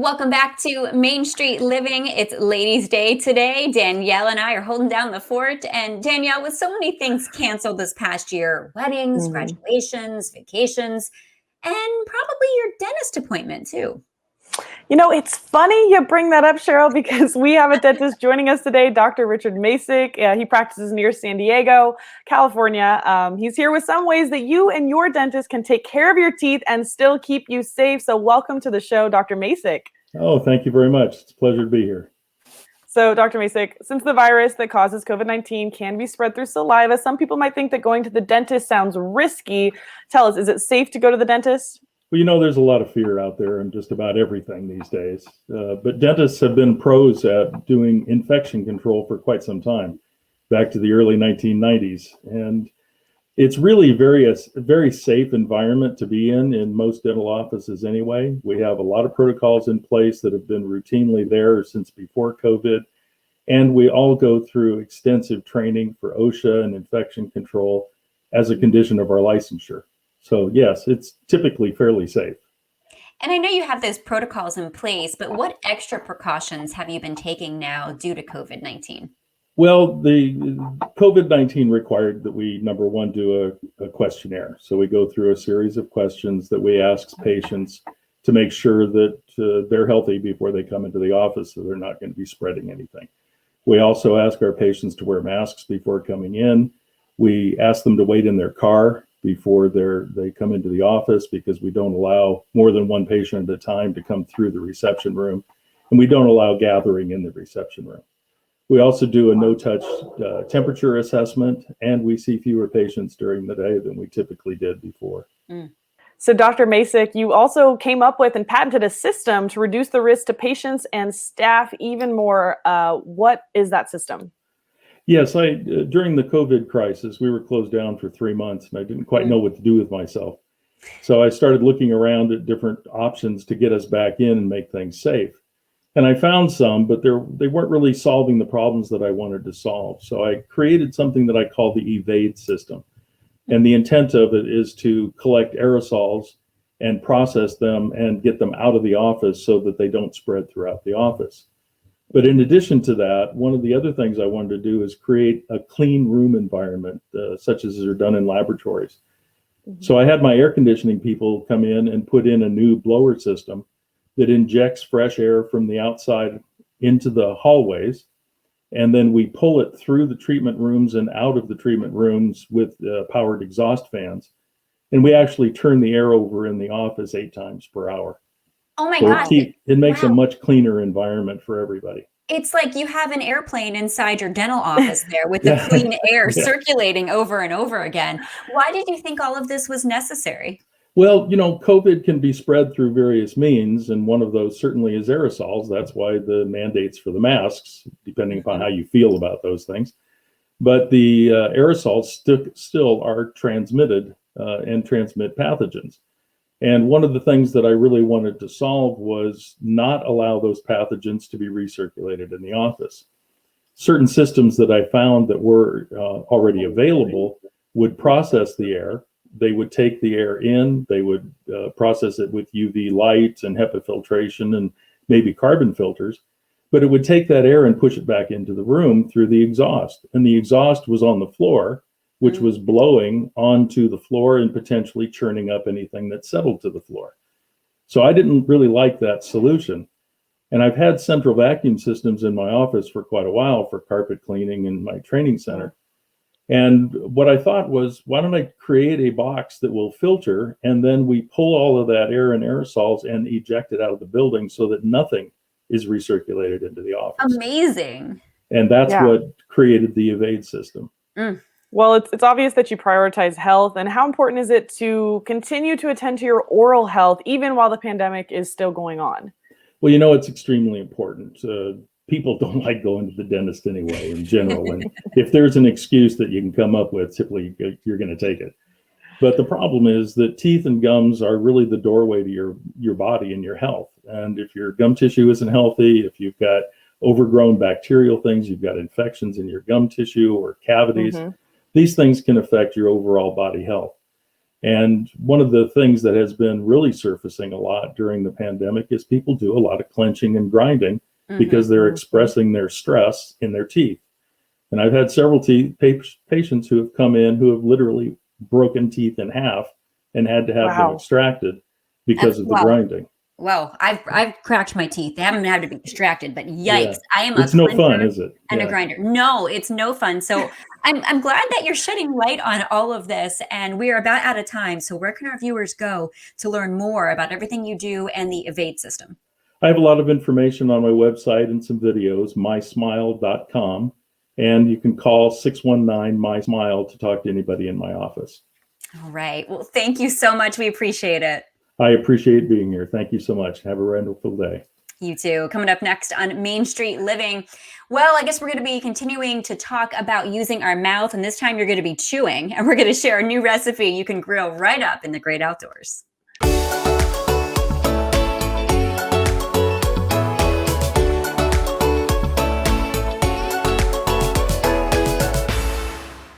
Welcome back to Main Street Living. It's Ladies' Day today. Danielle and I are holding down the fort. And Danielle, with so many things canceled this past year, weddings, Mhm. graduations, vacations, and probably your dentist appointment too. It's funny you bring that up, Cheryl, because we have a dentist joining us today, Dr. Richard Masek. He practices near San Diego, California. He's here with some ways that you and your dentist can take care of your teeth and still keep you safe. So welcome to the show, Dr. Masek. Oh, thank you very much. It's a pleasure to be here. So, Dr. Masek, since the virus that causes COVID-19 can be spread through saliva, some people might think that going to the dentist sounds risky. Tell us, is it safe to go to the dentist? Well, there's a lot of fear out there in just about everything these days. But dentists have been pros at doing infection control for quite some time, back to the early 1990s. And it's really a very safe environment to be in most dental offices anyway. We have a lot of protocols in place that have been routinely there since before COVID. And we all go through extensive training for OSHA and infection control as a condition of our licensure. So yes, it's typically fairly safe. And I know you have those protocols in place, but what extra precautions have you been taking now due to COVID-19? Well, the COVID-19 required that we, number one, do a questionnaire. So we go through a series of questions that we ask patients to make sure that they're healthy before they come into the office, so they're not going to be spreading anything. We also ask our patients to wear masks before coming in. We ask them to wait in their car before they come into the office, because we don't allow more than one patient at a time to come through the reception room, and we don't allow gathering in the reception room. We also do a no-touch temperature assessment, and we see fewer patients during the day than we typically did before. So, Dr. Masek, you also came up with and patented a system to reduce the risk to patients and staff even more. What is that system? Yes, during the COVID crisis, we were closed down for 3 months, and I didn't quite know what to do with myself. So I started looking around at different options to get us back in and make things safe. And I found some, but they weren't really solving the problems that I wanted to solve. So I created something that I call the Evade system. And the intent of it is to collect aerosols and process them and get them out of the office so that they don't spread throughout the office. But in addition to that, one of the other things I wanted to do is create a clean room environment, such as are done in laboratories. So I had my air conditioning people come in and put in a new blower system that injects fresh air from the outside into the hallways. And then we pull it through the treatment rooms and out of the treatment rooms with powered exhaust fans. And we actually turn the air over in the office 8 times per hour. Oh my So gosh. it makes a much cleaner environment for everybody. It's like you have an airplane inside your dental office there with the clean air circulating over and over again. Why did you think all of this was necessary? Well, COVID can be spread through various means, and one of those certainly is aerosols. That's why the mandates for the masks, depending upon how you feel about those things. But the aerosols still are transmitted and transmit pathogens. And one of the things that I really wanted to solve was not allow those pathogens to be recirculated in the office. Certain systems that I found that were already available would process the air. They would take the air in, they would process it with UV light and HEPA filtration and maybe carbon filters, but it would take that air and push it back into the room through the exhaust. And the exhaust was on the floor, which was blowing onto the floor and potentially churning up anything that settled to the floor. So I didn't really like that solution. And I've had central vacuum systems in my office for quite a while for carpet cleaning in my training center. And what I thought was, why don't I create a box that will filter, and then we pull all of that air and aerosols and eject it out of the building so that nothing is recirculated into the office. Amazing. And that's what created the Evade system. Well, it's obvious that you prioritize health. And how important is it to continue to attend to your oral health even while the pandemic is still going on? Well, it's extremely important. People don't like going to the dentist anyway, in general. And if there's an excuse that you can come up with, typically you're going to take it. But the problem is that teeth and gums are really the doorway to your body and your health. And if your gum tissue isn't healthy, if you've got overgrown bacterial things, you've got infections in your gum tissue or cavities, these things can affect your overall body health. And one of the things that has been really surfacing a lot during the pandemic is people do a lot of clenching and grinding because they're expressing their stress in their teeth. And I've had several patients who have come in who have literally broken teeth in half and had to have them extracted because of the grinding. Well, I've cracked my teeth. They haven't had to be extracted, but yikes! I am it's no fun, is it? And a grinder. No, it's no fun. So I'm glad that you're shedding light on all of this, and we are about out of time. So where can our viewers go to learn more about everything you do and the Evade system? I have a lot of information on my website and some videos, mysmile.com, and you can call 619-MY-SMILE to talk to anybody in my office. All right. Well, thank you so much. We appreciate it. I appreciate being here. Thank you so much. Have a wonderful day. You too. Coming up next on Main Street Living. Well, I guess we're going to be continuing to talk about using our mouth, and this time you're going to be chewing, and we're going to share a new recipe you can grill right up in the great outdoors.